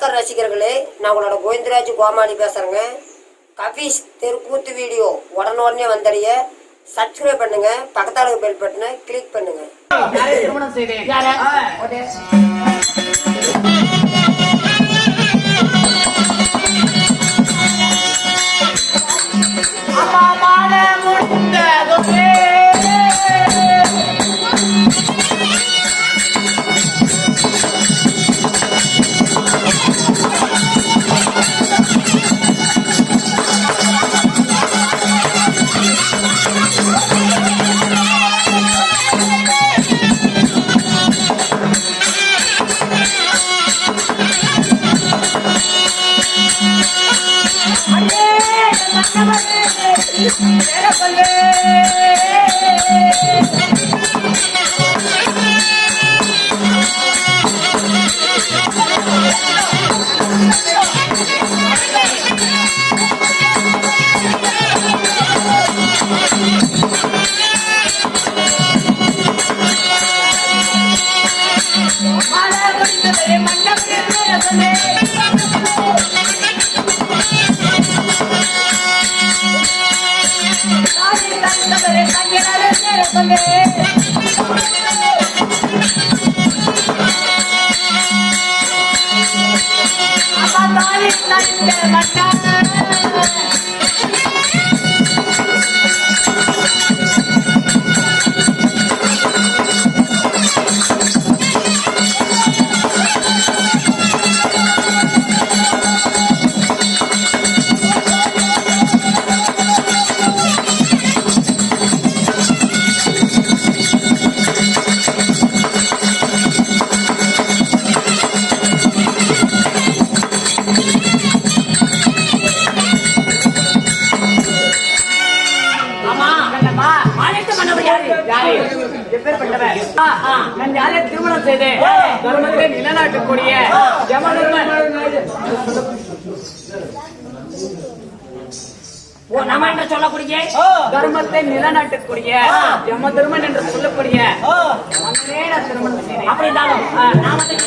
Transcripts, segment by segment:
ரசிகர்களே, நான் உங்களோட கோவிந்தராஜ் கோமாளி பேசுறேங்க. கபீஸ் தெருக்கூத்து வீடியோ உடனே வந்தடைய சப்ஸ்கிரைப் பண்ணுங்க, பக்கத்தால பெல் பட்டனை கிளிக் பண்ணுங்க. திருமணம் செய்து தர்மத்தை நிலைநாட்டக்கூடிய நம்ம என்று சொல்லக்கூடிய தர்மத்தை நிலைநாட்டக்கூடிய யம தர்மன் என்று சொல்லக்கூடிய திருமணம் செய்தேன். அப்படி இருந்தாலும் நாமத்தை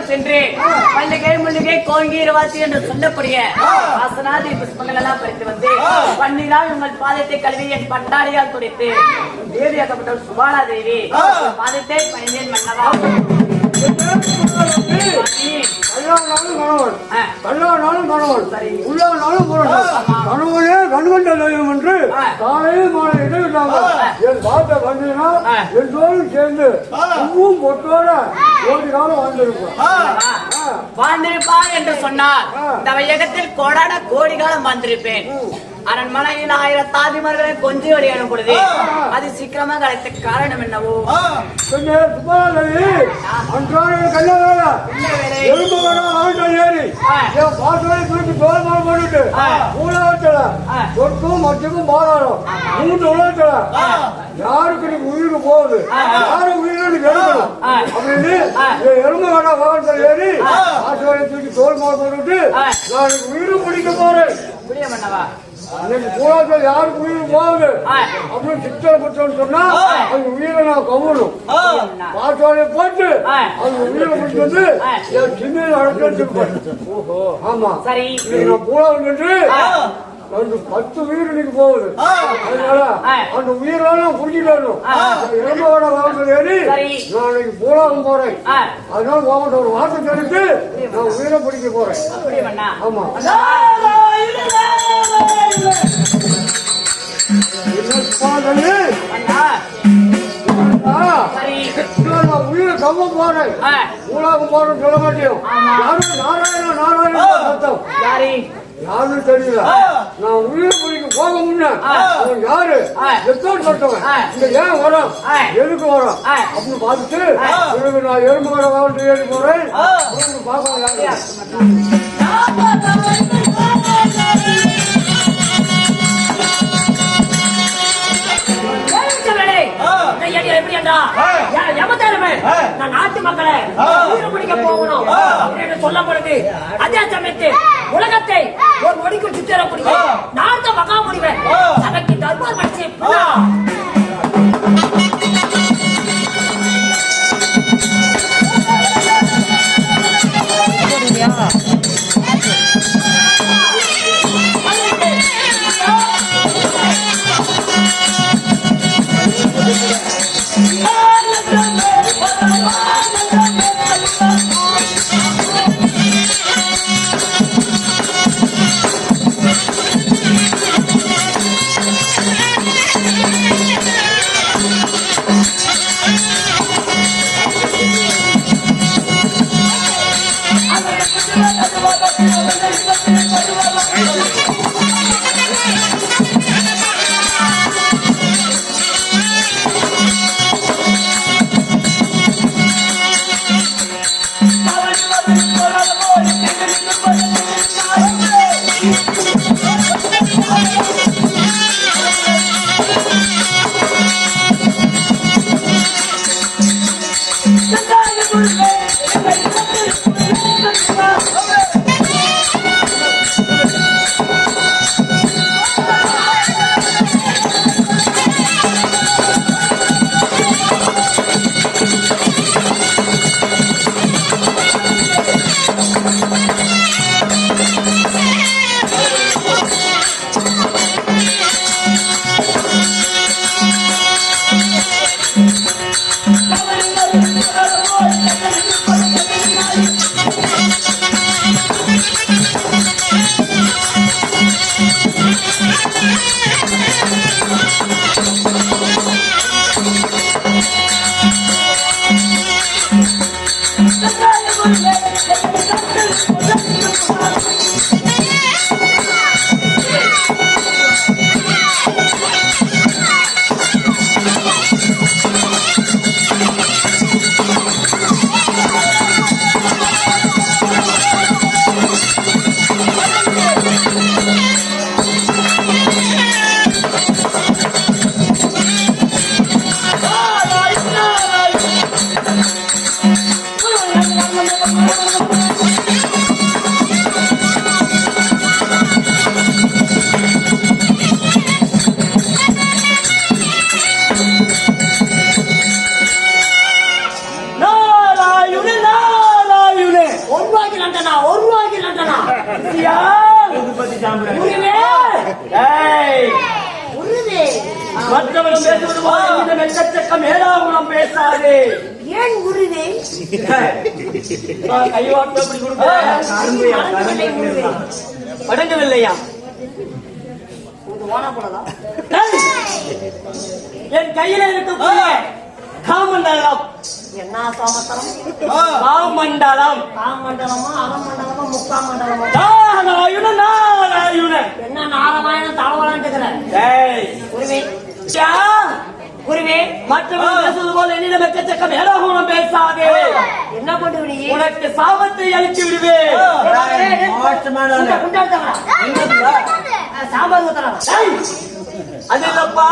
சென்று மல்லிகை கோங்கீரவாசி என்று சொல்லக்கூடிய வாசனாதி புஷ்பங்கள் எல்லாம் பறித்து வந்து பன்னிரால் உங்கள் பாதத்தை கழுவி என் பண்டாரியால் துடைத்து தேவியாக்கப்பட்ட சுபாலா தேவி பாதத்தை பணிந்தேன் மன்னவா. வாழ்ந்திருப்பார் என்று சொன்னார் இந்த வையகத்தில் கோடான கோடி காலம் வாழ்ந்திருப்பேன். அரண்மனையில் 1000 தாதிமார்களை கொஞ்சி வழியான பொழுது அது சீக்கிரமாக அழைத்த காரணம் என்னவோ? யாருக்கு நீ உயிருக்கு போகுது, யாரும் உயிரோடு எடுக்கணும் அப்படின்னு எறும்பு வேணா வாகனத்தில் ஏறி ஆசிரியரை தூக்கி தோல் மாறு போட்டுட்டு நான் உயிரை பிடிக்க போறேன். அன்னைக்கு பூராக்கள் யாருக்கு உயிர் போகுது அப்படின்னு சித்தரை பற்றோன்னு சொன்னா அந்த உயிரை நான் கவணும். பாசோலையை போட்டு அந்த உயிரை பிடிச்சி வந்து என் சின்ன அழைச்சிருப்பேன். ஆமா சரி, நான் பூராவில் நின்று அந்த 10 உயிர் இன்னைக்கு போகுது. அதனால அந்த உயிரெல்லாம் புரிஞ்சுக்கணும். இறந்தோட வாகனத்தில் ஏறி நான் இன்னைக்கு பூராவும் போறேன். அதனால வாகனத்தை ஒரு வார்த்தை தெரிவித்து நான் உயிரை பிடிக்க போறேன். ஆமா உயிரை கம்ம போறேன். பூராவும் போறேன்னு சொல்ல மாட்டேன். யாரும் நாராயண நாராயண சத்தம் யாருன்னு தெரியல. நான் உயிரை பிடிக்க போக முன்ன யாரு எத்தோடு சொல்றவன் இங்க ஏன் வரோம், எதுக்கு வரோம் அப்படின்னு பார்த்துட்டு பிறகு நான் எறும்பு வர வாங்கிட்டு ஏறி போறேன். பார்க்கலாம் யாரு நாட்டு மக்களை பிடிக்க போகணும் என்று சொல்லப்படுது. அதே சமயத்தில் உலகத்தை ஒரு நொடிக்குள் சுற்றக்கூடிய நான்கு மகா முடிவை சபைக்கு தர்பார் படிச்சு மற்றவரும் பேசுவது போல இந்த மெச்சச்சக்கம் ஏடாகுணம் பேசாதே. ஏன் குருவே கைவாட்டு அப்படி அடங்கவில்லையா? என் கையில இருக்கக்கூடிய காமண்டலம் என்ன சாமத்தனம்? காமண்டலம் காமண்டலமா அகமண்டலமா முக்காமண்டலமா? நாராயண நாராயண என்ன நாராயண தலவா யா, குருவே மற்றவர்கள் பேசுவது போல என்னிடம் எக்கச்சக்கம் ஏடாகூடம் பேசாதே. என்ன பண்ணுவ நீ உனக்கு சாபத்தை அளித்து விடுவேன். சாம்பார் ஊத்தலாம் ஏய், அது இல்லப்பா,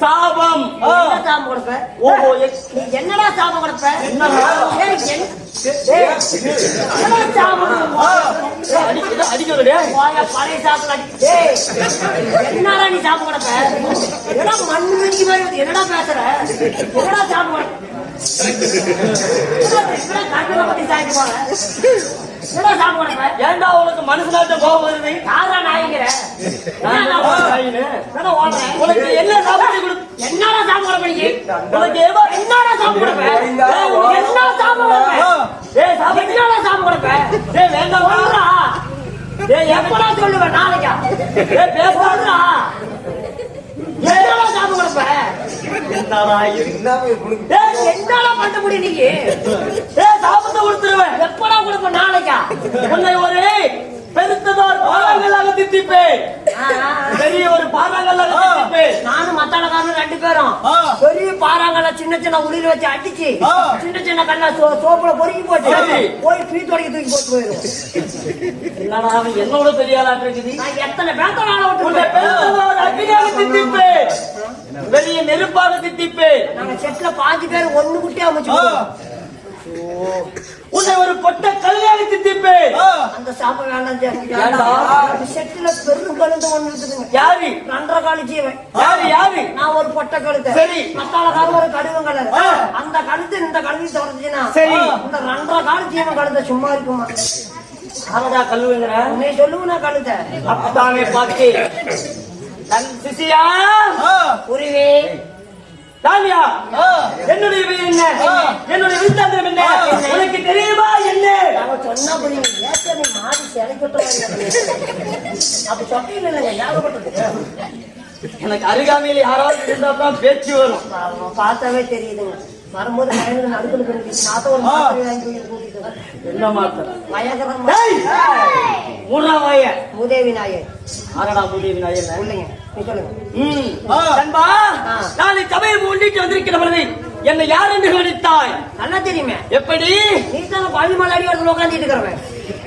சாபம். என்ன சாம்பம் கொடுப்ப ஓஹோ, நீ என்னடா சாபம் கொடுப்ப என்னடா? ஏய், என்னடா சாபம் அடிக்கிறதே. போயா, பழைய சாப்பிட என்னடா நீ சாப்பிட கொடுப்ப என்னடா மண்ணு வெடிக்க மாதிரி வந்து என்னடா பேசுற என்னடா சாப்பிட கண்ணுல பத்தி சாய்க்கு போற என்னடா சாப்பிட கொடுப்ப ஏண்டா உனக்கு மனசுலாட்ட கோபம் வருது? யாரா நாய்ங்கிற உனக்கு என்ன சாபத்தை கொடு? என்னடா சாப்பிட கொடுப்ப நீ உனக்கு ஏதோ என்னடா சாப்பிட கொடுப்ப என்ன சாப்பிட கொடுப்ப ஏய் சாபத்தை என்னடா சாப்பிட கொடுப்ப ஏய் வேண்டாம் சொல்றா எப்படா சொல்லுவேன் நாளைக்கா ஏய் பேசாதடா. என்னடா சாப்பிட கொடுப்ப என்னடா இது? என்னடா பண்ண முடியும் நீங்க ஏய் சாபத்தை கொடுத்துருவேன். எப்படா கொடுப்ப நாளைக்கா உன்னை ஒரு பெருத்ததோர் பாறாங்கல்லாக தித்திப்பேன். பெரிய ஒரு பாறாங்கல்லாக தித்திப்பேன். நானும் மத்தாளக்காரனும் 2 பேரும் பெரிய பாறாங்கல்ல சின்ன சின்ன உளியில வச்சு அடிச்சு சின்ன சின்ன கல்ல சோப்புல பொறுக்கி போட்டு போய் பீ தொடங்கி தூக்கி போட்டு போயிடும். என்னடா அவன் என்னோட பெரிய ஆளாட்டு இருக்குது? நான் எத்தனை பேத்த நாள உன்னை விட்டு பெருத்ததோர் அக்னியாக தித்திப்பேன். பெரிய நெருப்பாக தித்திப்பேன். நாங்க செட்ல 5 பேர் ஒண்ணு குட்டியா அமைச்சு உன்னை ஒரு பொட்ட கல்யாணி தித்திப்பேன். அந்த சாப்பிட வேண்டாம் ஏண்டா? செட்ல பெரும் கழுந்து ஒண்ணு இருக்குதுங்க யாரு 2.5 காலி ஜீவன் யாரு? நான் ஒரு பொட்டை கழுத்து சரி. மத்தாளக்காரன் ஒரு கடுவம் கலர் அந்த கழுத்து இந்த கழுத்து தொடர்ந்துச்சுன்னா சரி. இந்த 2.5 காலி ஜீவன் கழுத்த சும்மா இருக்குமா ஆனடா கல்லுங்கிற நீ சொல்லுவா கழுத்த அப்பதானே பாக்கி தன் சிசியா குருவே தாலியா என்னுடைய வீடு என்ன? என்னுடைய விருத்தாந்தரம் என்ன? உனக்கு தெரியுமா என்ன? நாங்க சொன்னா புரியுங்க ஏற்கனவே மாடி சிலை அப்படி சொன்னீங்க இல்லைங்க ஞாபகப்பட்டது எனக்கு அருகாமையில் யாராவது இருந்தாதான் பேச்சு வரும். பார்த்தாவே தெரியுதுங்க வரும்போது பயங்கர அடுக்கல் கிடைக்கு நாத்த ஒரு மாத்திரை வாங்கி போய் கூட்டிட்டு வரேன். என்ன மாத்திரம்? வயகரம் மூணாம் வாய மூதேவி நாயர் ஆரடா மூதேவி நாய் என்ன? இல்லைங்க நீ சொல்லுங்க நண்பா, நான் சபையை முன்னிட்டு வந்திருக்கிற பொழுது என்னை யார் என்று கவனித்தாய்? நல்லா தெரியுமே எப்படி? நீ தான் பள்ளிமலை அடி வரத்துல உட்காந்துட்டு இருக்கிறவன்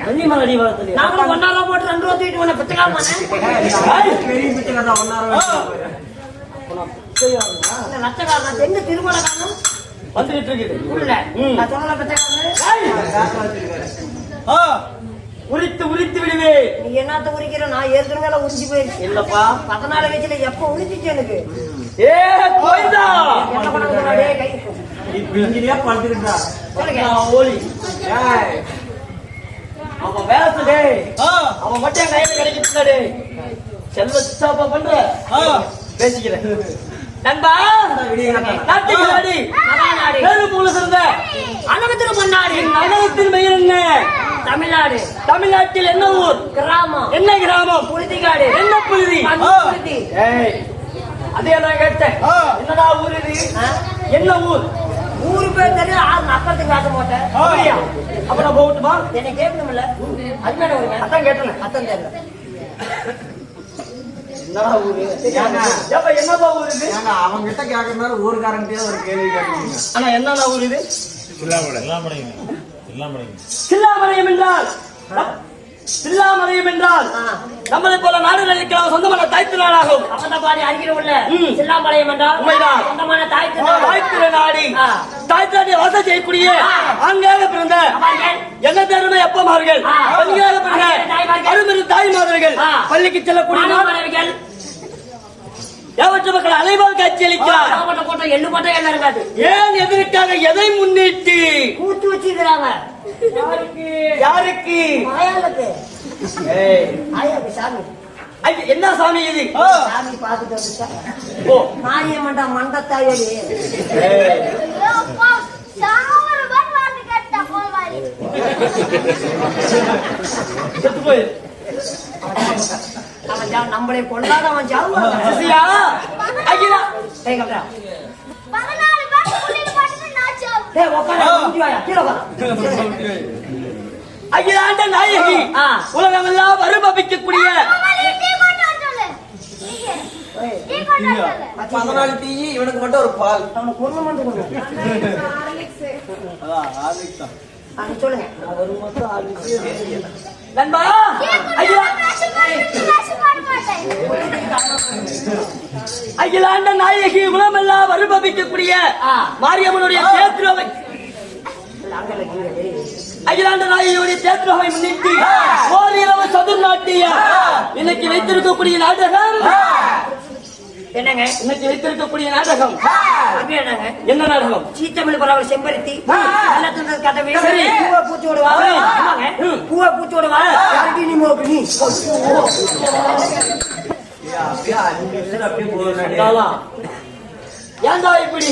கன்னிமலை அடிவாரத்தில் நாங்களும் 1.5 ரூபா போட்டு 2 ரூபா தூக்கிட்டு உன்னை பிச்சைக்காரன் லட்சக்காரன் எங்க திருமண காரணம் வந்துட்டு இருக்குது. உள்ள நான் சொன்ன பிச்சைக்காரன் உரித்து உரித்து விடுவேன். நீ என்னத்த உரிக்கிற நான் ஏற்கனவே உறிஞ்சி போயிருச்சு இல்லப்பா 14 வயசுல எப்ப உரிச்சிச்சு எனக்கு ஏ போய்தா என்ன பண்ண முன்னாடியே கை ஓலி அவன் வேலை அவன் மட்டும் என் கையில கிடைக்கிட்டு செல்வ சாப்பா பண்ற பேசிக்கிறேன். நண்பா நாட்டுக்கு நாடி மகாநாடு மூல சிறந்த அனகத்திற்கு முன்னாடி நகரத்தின் பெயர் என்ன? தமிழ்நாடு தமிழ்நாட்டில் என்ன ஊர்? கிராமம் என்ன கிராமம்? புழுதிக்காடு என்ன புழுதி? புழுதி அதே நான் கேட்டேன். என்னடா ஊர் இது? என்ன ஊர்? ஊரு பேர் தெரியும் 6 நக்கத்துக்கு காட்ட மாட்டேன் அப்படியா? அப்ப நான் போகட்டுமா? என்னை கேட்கணும்ல அதுமே வருங்க அதான் கேட்டேன். அத்தம் தெரியல என்னடா ஊரு? ஏப்பா என்னப்பா ஊர் இது? அவங்க கிட்ட கேட்கறதுனால ஊருக்காரன்ட்டே ஒரு கேள்வி கேட்கறீங்க. ஆனா என்னடா ஊர் இது? சில்லாமடைங்க சில்லாமலையம் என்றால் சில்லாமலையம் என்றால் நம்மளை போல நாடுகள் இருக்கிற சொந்தமான தாய்த்து நாடாகும். அப்பதான் பாடி அறிக்கிற உள்ள சில்லாம்பாளையம் என்றால் உண்மைதான். சொந்தமான தாய்த்து தாய்த்து நாடி தாய்த்து நாடி வாசம் செய்யக்கூடிய ஆண்களாக பிறந்த என்ன தேர்மை அப்பமார்கள் பெண்களாக பிறந்த அருமரு தாய்மார்கள் பள்ளிக்கு செல்லக்கூடிய மாணவர்கள் ஏவற்ற மக்கள் அலைவால் காட்சி அளிக்கிறார். கூட்டம் எள்ளு போட்டா என்ன இருக்காது ஏன் எதற்காக எதை முன்னிட்டு கூத்து வச்சிருக்கிறாங்க யாருக்கு? மாயாளுக்கு ஏய், ஆயாக்கு சாமி ஐயா, என்ன சாமி இது? சாமி பார்த்துட்டு வந்துச்சா ஓ மாரியம்மன்டா மண்டத்தாயலி ஏய், செத்து போய் அவன் நம்மளை கொள்ளாத அவன் சாவு சிசியா ஐயா கப்டா டேய் உட்கார மூஞ்சி வாயா கீழ வா அகிலாண்ட நாயகி உலகமெல்லாம் வருபவிக்கக்கூடிய 14 இவனுக்கு மட்டும் ஒரு பால். அவனுக்கு ஒண்ணு மட்டும் கொடுங்க. அதான் ஹார்லிக்ஸ் தான். சொல்லுங்க. நண்பா ஐயா அகிலாண்ட நாயகி உலமெல்லாம் வருபவிக்கக்கூடிய மாரியம்மனுடைய தேத்ரோவை அகிலாண்ட நாயகியுடைய தேத்ரோவை முன்னிட்டு ஓரிரவு சதுர்நாட்டிய இன்னைக்கு வைத்திருக்கக்கூடிய நாடகம் என்னங்க இன்னைக்கு வைத்திருக்கக்கூடிய நாடகம் என்னங்க என்ன நாடகம்? சீத்தமிழ் பரவல் செம்பருத்தி நல்ல கதவை சரி. பூவை பூச்சி விடுவாங்க பூவை பூச்சி விடுவாங்க நீ மோக்கு அப்படியே 5 நிமிஷம் அப்படியே போகுது. ஏன்டா இப்படி?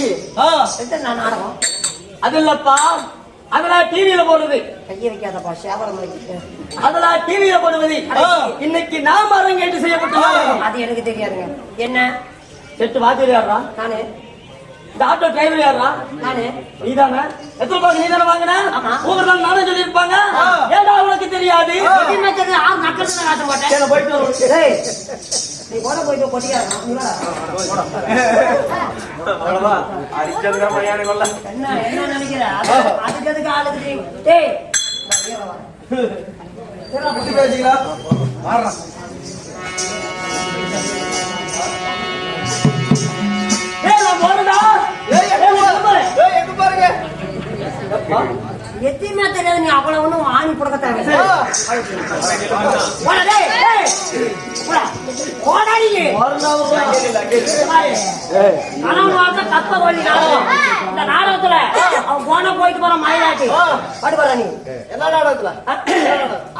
நான் நாடகம் அது இல்லப்பா, அதெல்லாம் டிவியில போடுறது. கையை வைக்காதப்பா சேவரம் அதெல்லாம் டிவியில போடுவது. இன்னைக்கு நாம் அரங்கேற்று செய்யப்பட்ட அது எனக்கு தெரியாதுங்க. என்ன 8 வாத்தியார் யாரா? நானு. இந்த ஆட்டோ டிரைவர் யாரா? நானு. நீதானே? எத்தனை ரூபாய்க்கு நீ தானே வாங்கின? ஒவ்வொரு நாள் நானே சொல்லியிருப்பாங்க. ஏன்டா உனக்கு தெரியாது? காட்ட மாட்டேன். போயிட்டு ஏய், நீ போட போயிட்டு கொட்டிக்காரன் அவ்வளவுதான். அடிச்சதுங்க மயான கொள்ள. என்ன என்ன நினைக்கிற? அதுக்கு எதுக்கு ஆளுக்கு டேய் குட்டி பேசிக்கலாம். மாறலாம். எங்க பாருங்க. எத்தையுமே தெரியாது. நீ அவ்வளவு ஒண்ணும் ஆணி புடக்க தேவை. கப்ப கொள்ளி நாடகம். இந்த நாடகத்துல அவன் போன போயிட்டு போற மயிலாட்டி பாட்டு பாடுற நீ. என்ன நாடகத்துல?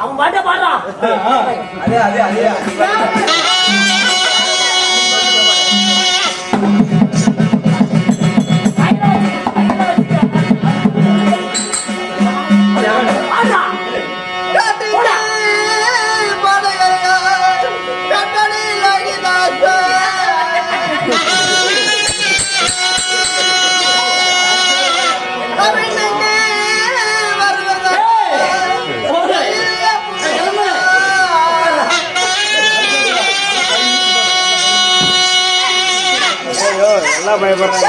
அவன் பாட்டு பாடுறான். அதே அதே அதே. எல்லாம் பயப்படுறாங்க.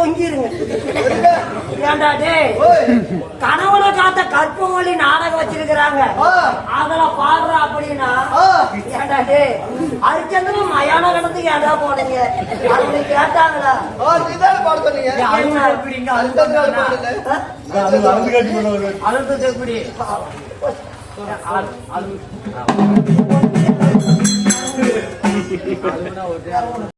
தொங்கிருங்க. ஏண்டா டேய், கனவுல காத்த கற்பமொழி நாடகம் வச்சிருக்கிறாங்க. அதுல பாடுற அப்படின்னா ஏண்டா டேய், அரிச்சந்திரன் மயான கடத்துக்கு ஏண்டா போனீங்க? அவங்க கேட்டாங்களா? நீதான் பாட சொன்னீங்க. என்ன? எப்படிங்க ஆ? அழுத்தது எப்படி